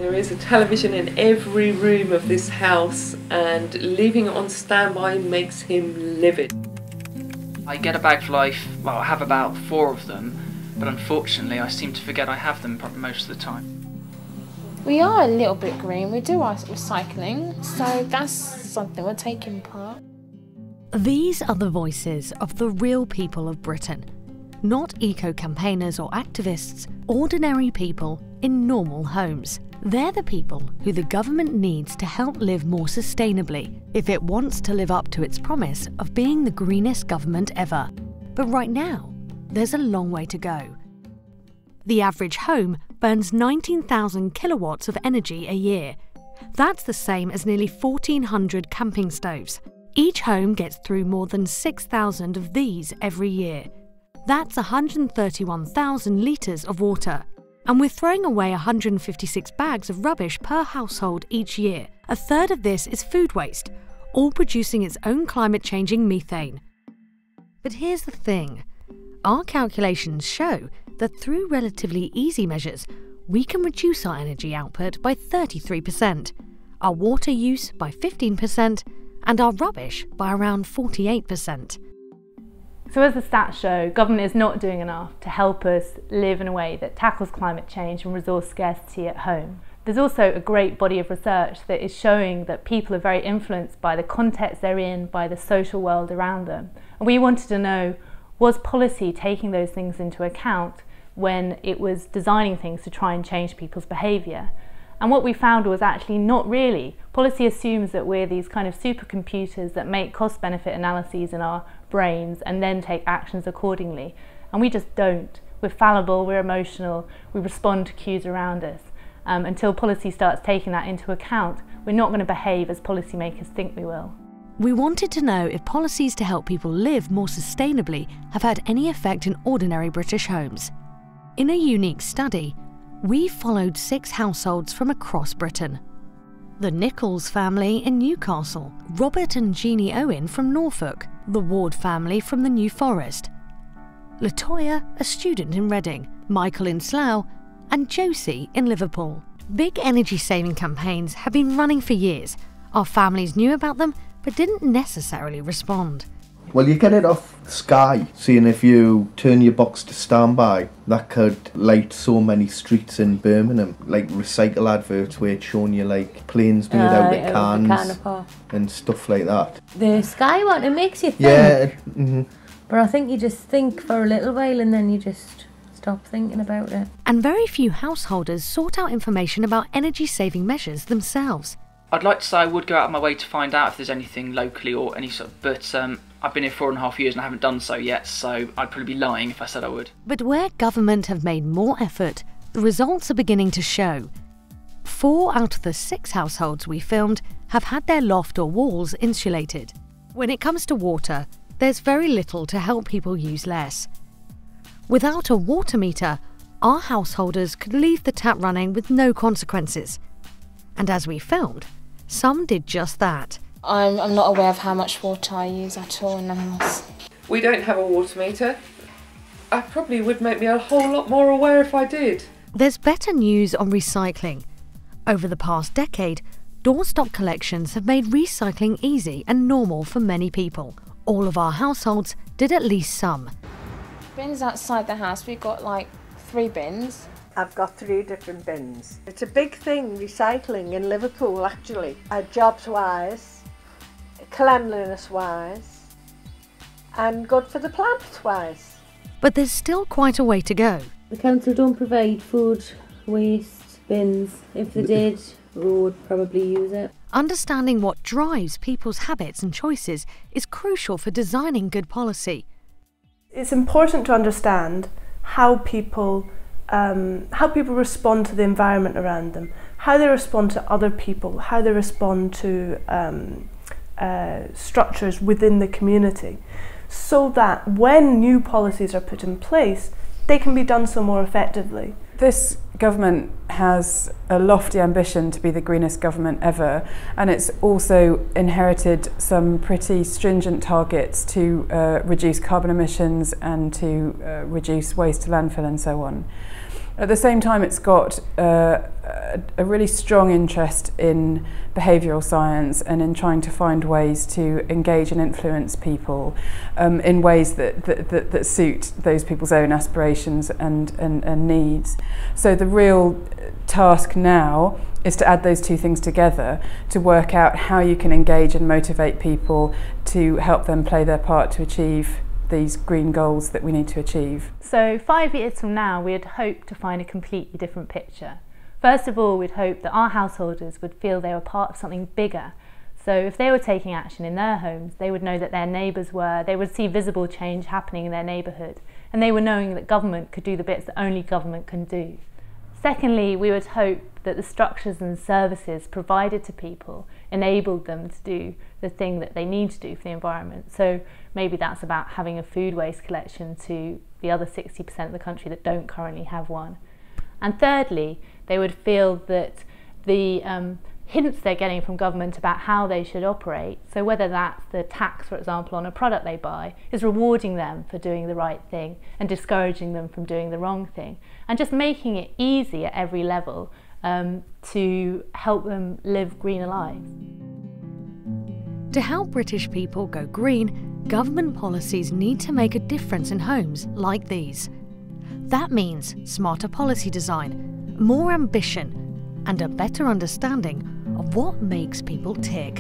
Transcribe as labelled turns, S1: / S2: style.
S1: There is a television in every room of this house, and leaving it on standby makes him livid.
S2: I get a bag for life, well, I have about 4 of them, but unfortunately I seem to forget I have them most of the time.
S3: We are a little bit green, we do our recycling, so that's something we're taking part.
S4: These are the voices of the real people of Britain. Not eco-campaigners or activists, ordinary people in normal homes. They're the people who the government needs to help live more sustainably if it wants to live up to its promise of being the greenest government ever. But right now, there's a long way to go. The average home burns 19,000 kilowatts of energy a year. That's the same as nearly 1,400 camping stoves. Each home gets through more than 6,000 of these every year. That's 131,000 litres of water. And we're throwing away 156 bags of rubbish per household each year. A third of this is food waste, all producing its own climate-changing methane. But here's the thing. Our calculations show that through relatively easy measures, we can reduce our energy output by 33%, our water use by 15%, and our rubbish by around 48%.
S5: So as the stats show, government is not doing enough to help us live in a way that tackles climate change and resource scarcity at home. There's also a great body of research that is showing that people are very influenced by the context they're in, by the social world around them. And we wanted to know, was policy taking those things into account when it was designing things to try and change people's behaviour? And what we found was actually not really. Policy assumes that we're these kind of supercomputers that make cost-benefit analyses in our brains and then take actions accordingly. And we just don't. We're fallible, we're emotional, we respond to cues around us. Until policy starts taking that into account, we're not going to behave as policymakers think we will.
S4: We wanted to know if policies to help people live more sustainably have had any effect in ordinary British homes. In a unique study, we followed 6 households from across Britain. The Nichols family in Newcastle, Robert and Jeannie Owen from Norfolk, the Ward family from the New Forest, Latoya, a student in Reading, Michael in Slough, and Josie in Liverpool. Big energy-saving campaigns have been running for years. Our families knew about them, but didn't necessarily respond.
S6: Well, you get it off Sky, seeing if you turn your box to standby, that could light so many streets in Birmingham, like recycle adverts where it's showing you like planes made out of cans and stuff like that.
S7: The Sky one, it makes you think.
S6: Yeah.
S7: But I think you just think for a little while and then you just stop thinking about it.
S4: And very few householders sought out information about energy-saving measures themselves.
S2: I'd like to say I would go out of my way to find out if there's anything locally or any sort of, but I've been here 4.5 years and I haven't done so yet, so I'd probably be lying if I said I would. But where government have made more effort, the results are beginning to show. 4 out of the 6 households we filmed have had their loft or walls insulated. When it comes to water, there's very little to help people use less. Without a water meter, our householders could leave the tap running with no consequences. And as we filmed, some did just that.
S3: I'm not aware of how much water I use at all in the house.
S1: We don't have a water meter. I probably would make me a whole lot more aware if I did.
S4: There's better news on recycling. Over the past decade, doorstop collections have made recycling easy and normal for many people. All of our households did at least some.
S3: Bins outside the house, we've got like 3 bins.
S8: I've got 3 different bins. It's a big thing, recycling in Liverpool actually. Jobs-wise, cleanliness-wise, and good for the planet-wise.
S4: But there's still quite a way to go.
S7: The council don't provide food waste bins. If they did, we would probably use it.
S4: Understanding what drives people's habits and choices is crucial for designing good policy.
S9: It's important to understand how people respond to the environment around them, how they respond to other people, how they respond to structures within the community, so that when new policies are put in place, they can be done so more effectively.
S10: This government has a lofty ambition to be the greenest government ever, and it's also inherited some pretty stringent targets to reduce carbon emissions and to reduce waste to landfill and so on. At the same time, it's got a really strong interest in behavioural science and in trying to find ways to engage and influence people in ways that suit those people's own aspirations and needs. So the real task now is to add those two things together to work out how you can engage and motivate people to help them play their part to achieve these green goals that we need to achieve.
S5: So 5 years from now, we'd hope to find a completely different picture. First of all, we'd hope that our householders would feel they were part of something bigger. So if they were taking action in their homes, they would know that their neighbours were, they would see visible change happening in their neighbourhood, and they were knowing that government could do the bits that only government can do. Secondly, we would hope that the structures and services provided to people enabled them to do the thing that they need to do for the environment. So maybe that's about having a food waste collection to the other 60% of the country that don't currently have one. And thirdly, they would feel that the hints they're getting from government about how they should operate, so whether that's the tax, for example, on a product they buy, is rewarding them for doing the right thing and discouraging them from doing the wrong thing, and just making it easy at every level to help them live greener lives.
S4: To help British people go green, government policies need to make a difference in homes like these. That means smarter policy design, more ambition, and a better understanding of what makes people tick.